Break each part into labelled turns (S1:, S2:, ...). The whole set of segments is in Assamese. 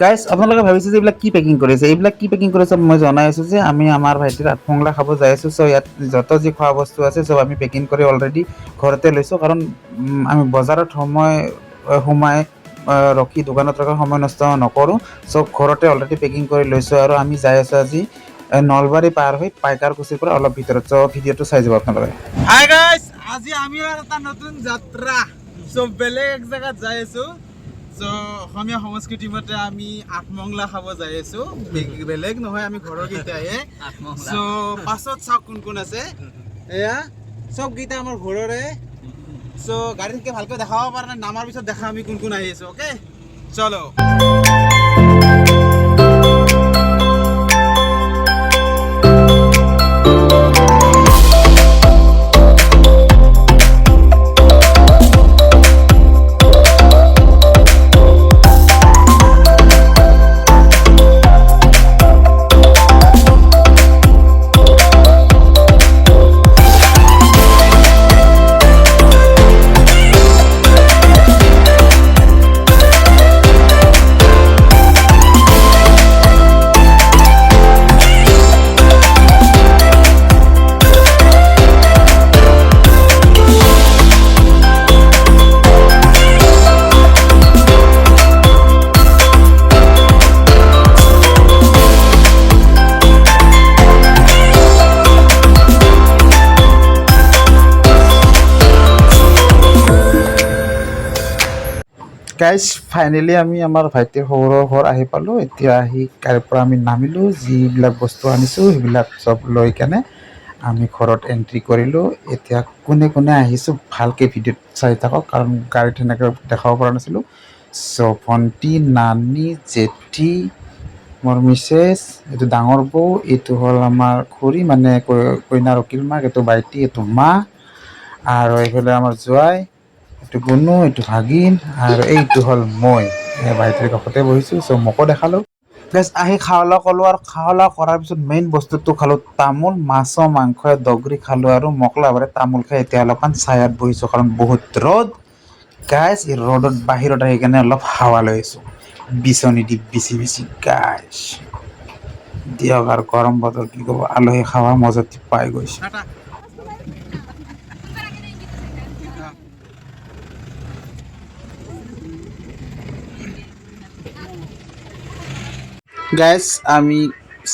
S1: গাইজ আপোনালোকে ভাবিছে যে এইবিলাক কি পেকিং কৰিছে, এইবিলাক কি পেকিং কৰিছে মই জনাই আছোঁ যে আমি আমাৰ ভাইটিৰ আঠমঙলা খাব যাই আছোঁ। চ' ইয়াত যত যি খোৱা বস্তু আছে চব আমি পেকিং কৰি অলৰেডি ঘৰতে লৈছোঁ, কাৰণ আমি বজাৰত সোমাই ৰখি দোকানত ৰখা সময় নষ্ট নকৰোঁ। চ' ঘৰতে অলৰেডি পেকিং কৰি লৈছোঁ আৰু আমি যাই আছোঁ আজি নলবাৰী পাৰ হৈ পাইকাৰকুছিৰ পৰা অলপ ভিতৰত। চ' ভিডিঅ'টো চাই যাব আপোনালোকে।
S2: হাই গাইস, আজি আমি আৰু এটা নতুন যাত্ৰা চব বেলেগ এক জেগাত যাই আছোঁ। চ' অসমীয়া সংস্কৃতি মতে আমি আঠমঙলা খাব যাই আছোঁ। বেলেগ নহয়, আমি ঘৰৰ কেইটাহে। চ' পাছত চাওক কোন কোন আছে। এয়া চবকেইটা আমাৰ ঘৰৰে। চ' গাড়ীতকৈ ভালকৈ দেখাব পৰা নাই, নামাৰ পিছত দেখা আমি কোন কোন আহি আছোঁ। অ'কে চলো।
S1: গাইজ ফাইনেলি আমি আমাৰ ভাইটিৰ সৰু ঘৰ আহি পালোঁ। এতিয়া আহি গাড়ীৰ পৰা আমি নামিলোঁ, যিবিলাক বস্তু আনিছোঁ সেইবিলাক চব লৈ কেনে আমি ঘৰত এণ্ট্ৰি কৰিলোঁ। এতিয়া কোনে কোনে আহিছোঁ ভালকৈ ভিডিঅ'ত চাই থাকক, কাৰণ গাড়ীত সেনেকৈ দেখাব পৰা নাছিলোঁ। চ' ভণ্টি, নানী, জেঠি, মোৰ মিছেছ, এইটো ডাঙৰ বৌ, এইটো হ'ল আমাৰ খুৰী মানে কইনাৰ উকিল মাক, এইটো বাইটি, এইটো মা, আৰু এইফালে আমাৰ জোৱাই, এইটো গুণু, এইটো ভাগিন, আৰু এইটো হ'ল মই ভাইটিৰ কাষতে বহিছোঁ। চ' মোকো দেখালোঁ। প্লাছ আহি খাৱা লোৱা ক'লোঁ, আৰু খাৱা লোৱা কৰাৰ পিছত মেইন বস্তুটো খালোঁ তামোল, মাছৰ মাংসই দগৰি খালোঁ, আৰু মকলাবাৰে তামোল খাই এতিয়া অলপমান ছায়াত বহিছোঁ, কাৰণ বহুত ৰ'দ। গাইজ এই ৰ'দত বাহিৰত আহি কেনে অলপ হাৱা লৈ আছোঁ বিচনী দি বিচি গাইজ। দিয়ক আৰু গৰম বতৰ কি ক'ব, আলহী খাৱা মজাটো পাই গৈছে। গাইজ আমি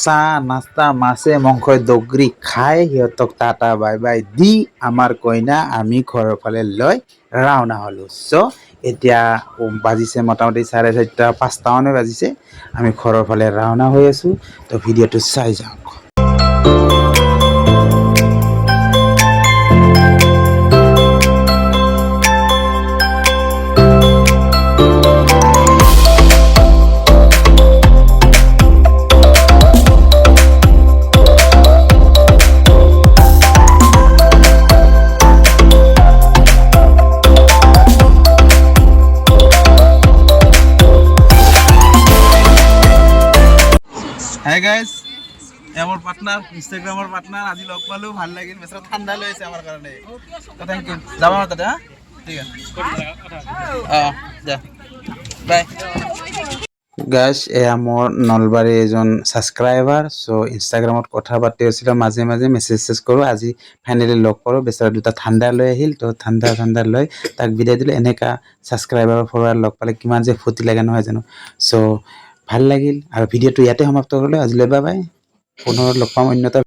S1: চাহ নাস্তা মাছে মাংসই দগৰি খাই সিহঁতক টাটা বাই বাই দি আমাৰ কইনা আমি ঘৰৰ ফালে লৈ ৰাওনা হ'লোঁ। চ' এতিয়া বাজিছে মোটামুটি 4:30 5টামানে বাজিছে। আমি ঘৰৰ ফালে ৰাওনা হৈ আছোঁ। তো ভিডিঅ'টো চাই যাওক।
S2: হাই গাইজ, মোৰ পাৰ্টনাৰ, ইনষ্টাগ্ৰামৰ পাৰ্টনাৰ, আজি লগ পালোঁ, ভাল লাগিল। বেচৰা ঠাণ্ডা লৈ আছে আমাৰ কাৰণে। Thank you. যাবা আমাৰ তাতে? ঠিক আছে, অঁ যা বাই।
S1: গাইজ এয়া মোৰ নলবাৰীৰ এজন ছাবস্ক্ৰাইবাৰ। চ' ইনষ্টাগ্ৰামত কথা পাতি আছিলোঁ, মাজে মাজে মেছেজ কৰোঁ। আজি ফাইনেলি লগ কৰোঁ। বেচৰা দুটা ঠাণ্ডা লৈ আহিল, তো ঠাণ্ডা লৈ তাক বিদায় দিলোঁ। এনেকুৱা ছাবস্ক্ৰাইবাৰ ফলোৱাৰ লগ পালে কিমান যে ফূৰ্তি লাগে নহয় জানো। চ' ভাল লাগিল, আৰু ভিডিঅ'টো ইয়াতে সমাপ্ত কৰিলোঁ। আজিলৈ বাই বাই। পুনৰ লগ পাম অন্য এটা